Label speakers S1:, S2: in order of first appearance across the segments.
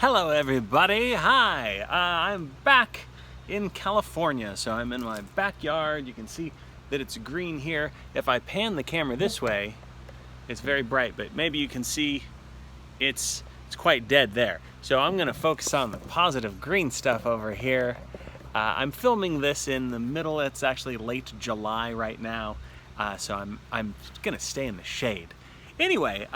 S1: Hello everybody, hi! I'm back in California, so I'm in my backyard. You can see that it's green here. If I pan the camera this way, it's very bright, but maybe you can see it's quite dead there. So I'm gonna focus on the positive green stuff over here. I'm filming this in the middle, it's actually late July right now, so I'm gonna stay in the shade. Anyway,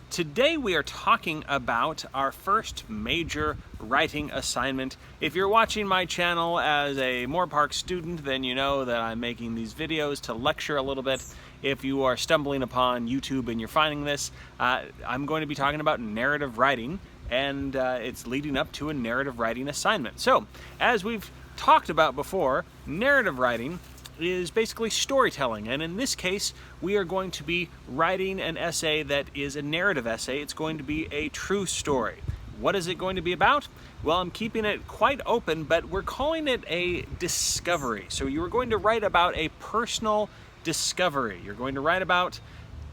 S1: today we are talking about our first major writing assignment. If you're watching my channel as a Moorpark student, then you know that I'm making these videos to lecture a little bit. If you are stumbling upon YouTube and you're finding this, I'm going to be talking about narrative writing, and it's leading up to a narrative writing assignment. So, as we've talked about before, narrative writing is basically storytelling, and in this case we are going to be writing an essay that is a narrative essay. It's going to be a true story. What is it going to be about? Well, I'm keeping it quite open, but we're calling it a discovery. So you are going to write about a personal discovery. You're going to write about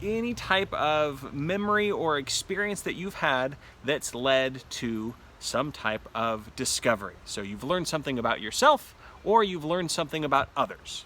S1: any type of memory or experience that you've had that's led to some type of discovery. So you've learned something about yourself, or you've learned something about others.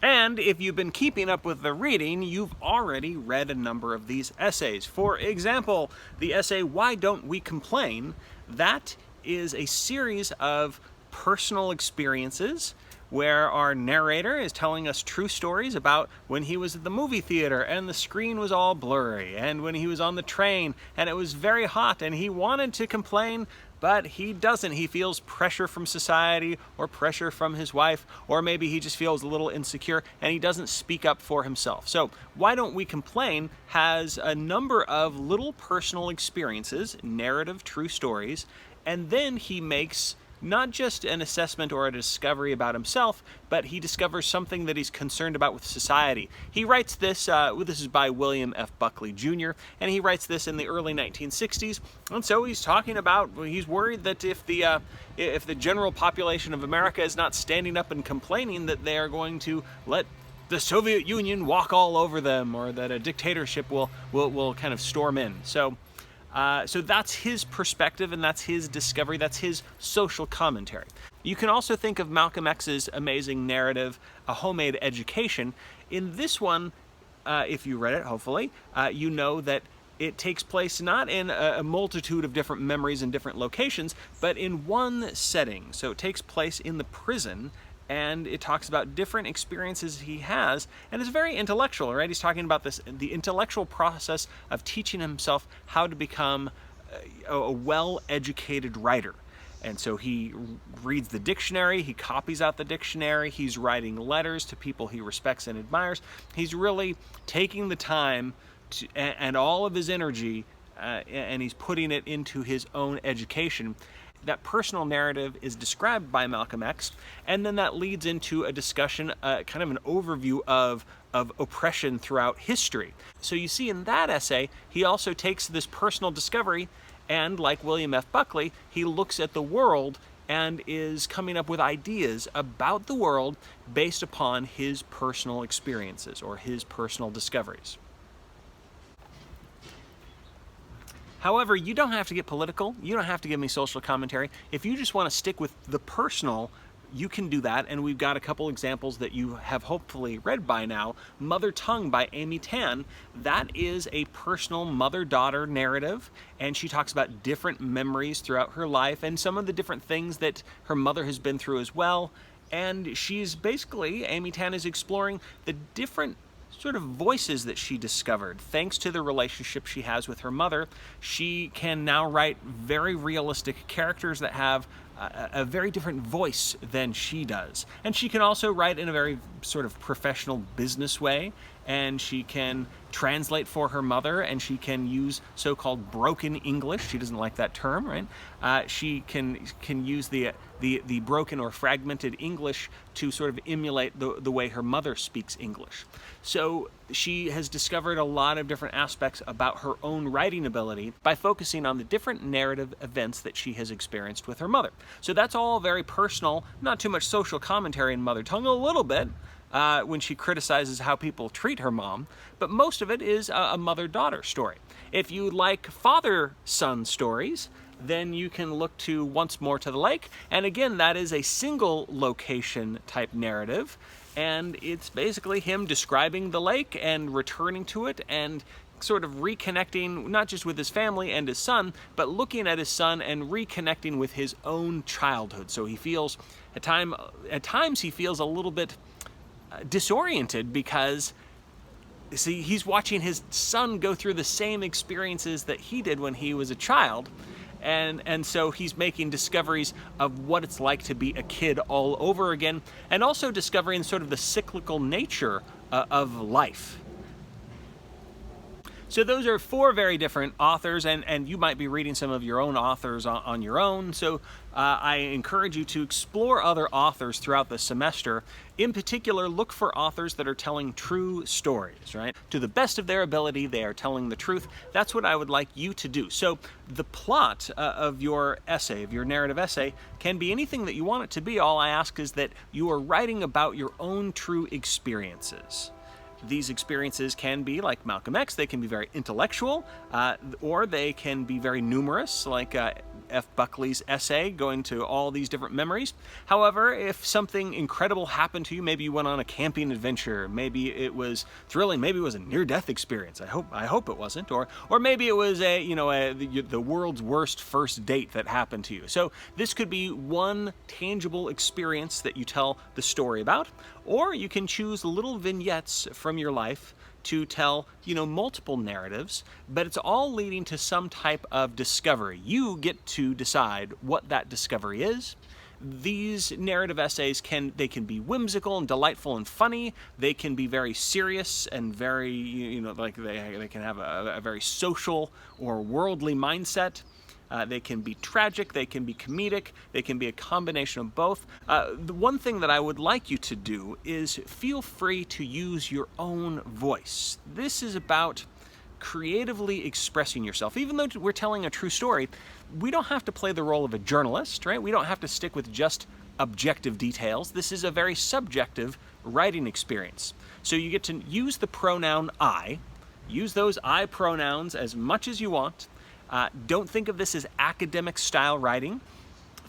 S1: And if you've been keeping up with the reading, you've already read a number of these essays. For example, the essay, Why Don't We Complain? That is a series of personal experiences where our narrator is telling us true stories about when he was at the movie theater and the screen was all blurry, and when he was on the train and it was very hot and he wanted to complain, but he doesn't. He feels pressure from society or pressure from his wife, or maybe he just feels a little insecure and he doesn't speak up for himself. So Why Don't We Complain has a number of little personal experiences, narrative true stories, and then he makes not just an assessment or a discovery about himself, but he discovers something that he's concerned about with society. He writes this, this is by William F. Buckley Jr., and he writes this in the early 1960s, and so he's talking about, he's worried that if the general population of America is not standing up and complaining, that they are going to let the Soviet Union walk all over them, or that a dictatorship will kind of storm in. So that's his perspective, and that's his discovery, that's his social commentary. You can also think of Malcolm X's amazing narrative, A Homemade Education. In this one, if you read it, hopefully, you know that it takes place not in a multitude of different memories and different locations, but in one setting. So it takes place in the prison, and it talks about different experiences he has, and it's very intellectual, right? He's talking about the intellectual process of teaching himself how to become a well-educated writer. And so he reads the dictionary, he copies out the dictionary, he's writing letters to people he respects and admires. He's really taking the time and all of his energy, and he's putting it into his own education. That personal narrative is described by Malcolm X, and then that leads into a discussion, kind of an overview of oppression throughout history. So you see in that essay, he also takes this personal discovery, and like William F. Buckley, he looks at the world and is coming up with ideas about the world based upon his personal experiences or his personal discoveries. However, you don't have to get political. You don't have to give me social commentary. If you just want to stick with the personal, you can do that, and we've got a couple examples that you have hopefully read by now. Mother Tongue by Amy Tan. That is a personal mother-daughter narrative, and she talks about different memories throughout her life and some of the different things that her mother has been through as well. And she's basically, Amy Tan is exploring the different sort of voices that she discovered. Thanks to the relationship she has with her mother, she can now write very realistic characters that have a very different voice than she does. And she can also write in a very sort of professional business way, and she can translate for her mother, and she can use so-called broken English. She doesn't like that term, right? She can use the broken or fragmented English to sort of emulate the way her mother speaks English. So she has discovered a lot of different aspects about her own writing ability by focusing on the different narrative events that she has experienced with her mother. So that's all very personal, not too much social commentary in Mother Tongue, a little bit, when she criticizes how people treat her mom, but most of it is a mother-daughter story. If you like father-son stories, then you can look to Once More to the Lake. And again, that is a single location type narrative. And it's basically him describing the lake and returning to it and sort of reconnecting, not just with his family and his son, but looking at his son and reconnecting with his own childhood. So he feels, at times he feels a little bit disoriented because, see, he's watching his son go through the same experiences that he did when he was a child. And so he's making discoveries of what it's like to be a kid all over again, and also discovering sort of the cyclical nature of life. So those are 4 very different authors, and you might be reading some of your own authors on your own. So I encourage you to explore other authors throughout the semester. In particular, look for authors that are telling true stories, right? To the best of their ability, they are telling the truth. That's what I would like you to do. So the plot of your essay, of your narrative essay, can be anything that you want it to be. All I ask is that you are writing about your own true experiences. These experiences can be, like Malcolm X, they can be very intellectual, or they can be very numerous, like F. Buckley's essay, going to all these different memories. However, if something incredible happened to you, maybe you went on a camping adventure, maybe it was thrilling, maybe it was a near-death experience. I hope it wasn't, or maybe it was the world's worst first date that happened to you. So this could be one tangible experience that you tell the story about, or you can choose little vignettes from your life to tell, multiple narratives, but it's all leading to some type of discovery. You get to decide what that discovery is. These narrative essays can be whimsical and delightful and funny. They can be very serious and very, they can have a very social or worldly mindset. They can be tragic, they can be comedic, they can be a combination of both. The one thing that I would like you to do is feel free to use your own voice. This is about creatively expressing yourself. Even though we're telling a true story, we don't have to play the role of a journalist, right? We don't have to stick with just objective details. This is a very subjective writing experience. So you get to use the pronoun I. Use those I pronouns as much as you want. Don't think of this as academic style writing.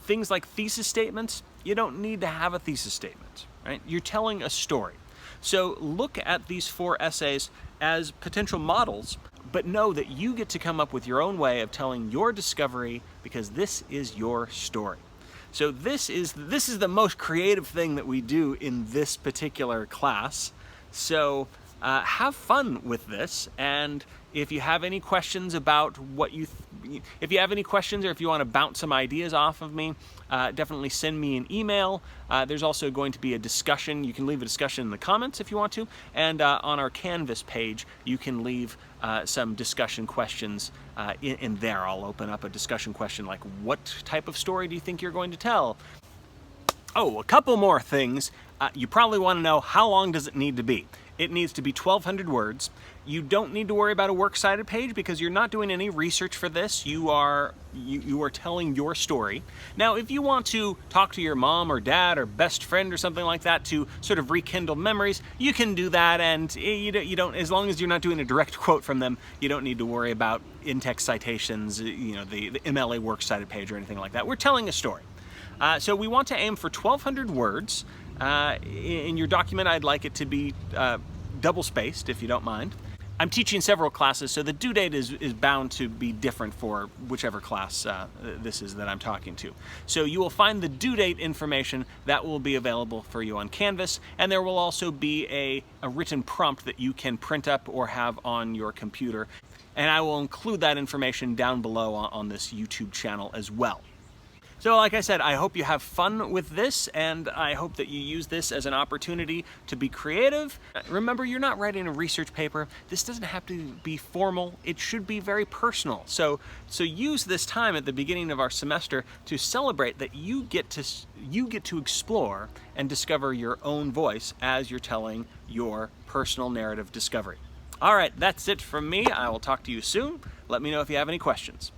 S1: Things like thesis statements, you don't need to have a thesis statement, right? You're telling a story. So look at these 4 essays as potential models, but know that you get to come up with your own way of telling your discovery because this is your story. So this is the most creative thing that we do in this particular class. So have fun with this, and if you have any questions about if you have any questions or if you want to bounce some ideas off of me, definitely send me an email. There's also going to be a discussion. You can leave a discussion in the comments if you want to, and on our Canvas page, you can leave some discussion questions in there. I'll open up a discussion question like, what type of story do you think you're going to tell? Oh, a couple more things. You probably want to know, how long does it need to be? It needs to be 1,200 words. You don't need to worry about a works cited page because you're not doing any research for this. You are telling your story. Now, if you want to talk to your mom or dad or best friend or something like that to sort of rekindle memories, you can do that, and you don't, as long as you're not doing a direct quote from them, you don't need to worry about in-text citations, the MLA works cited page or anything like that. We're telling a story. So we want to aim for 1,200 words. In your document, I'd like it to be double-spaced, if you don't mind. I'm teaching several classes, so the due date is bound to be different for whichever class this is that I'm talking to. So you will find the due date information that will be available for you on Canvas, and there will also be a written prompt that you can print up or have on your computer. And I will include that information down below on this YouTube channel as well. So like I said, I hope you have fun with this, and I hope that you use this as an opportunity to be creative. Remember, you're not writing a research paper. This doesn't have to be formal. It should be very personal. So use this time at the beginning of our semester to celebrate that you get to explore and discover your own voice as you're telling your personal narrative discovery. All right, that's it from me. I will talk to you soon. Let me know if you have any questions.